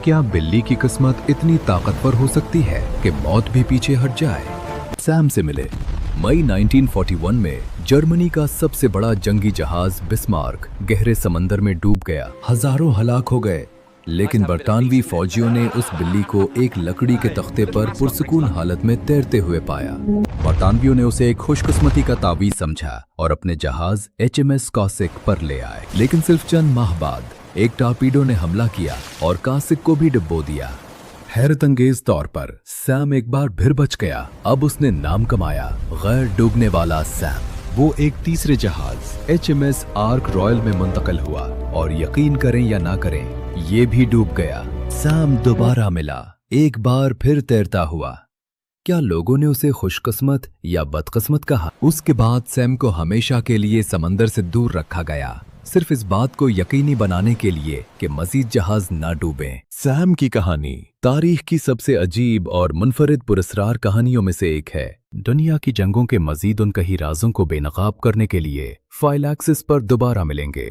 क्या बिल्ली की किस्मत इतनी ताकतवर हो सकती है कि मौत भी पीछे हट जाए? सैम से मिले। मई 1941 में जर्मनी का सबसे बड़ा जंगी जहाज बिस्मार्क गहरे समंदर में डूब गया। हजारों हलाक हो गए, लेकिन बरतानवी फौजियों ने उस बिल्ली को एक लकड़ी के तख्ते पर पुरसुकून हालत में तैरते हुए पाया। बरतानवियों ने उसे एक खुशकिस्मती का तावीज समझा और अपने जहाज HMS कॉसिक पर ले आए। लेकिन सिर्फ चंद माह बाद एक टॉर्पीडो ने हमला किया और कॉसिक को भी डुबो दिया। हैरत अंगेज तौर पर सैम एक बार फिर बच गया। अब उसने नाम कमाया, गैर डूबने वाला सैम। वो एक तीसरे जहाज HMS आर्क रॉयल में मुंतकिल हुआ और यकीन करें या ना करें, ये भी डूब गया। सैम दोबारा मिला, एक बार फिर तैरता हुआ। क्या लोगों ने उसे खुशकिस्मत या बदकिस्मत कहा? उसके बाद सैम को हमेशा के लिए समंदर से दूर रखा गया, सिर्फ इस बात को यकीनी बनाने के लिए कि मजीद जहाज ना डूबें। सैम की कहानी तारीख की सबसे अजीब और मुनफरिद पुरस्कार कहानियों में से एक है। दुनिया की जंगों के मजीद उन कई राजों को बेनकाब करने के लिए फाइल एक्सिस पर दोबारा मिलेंगे।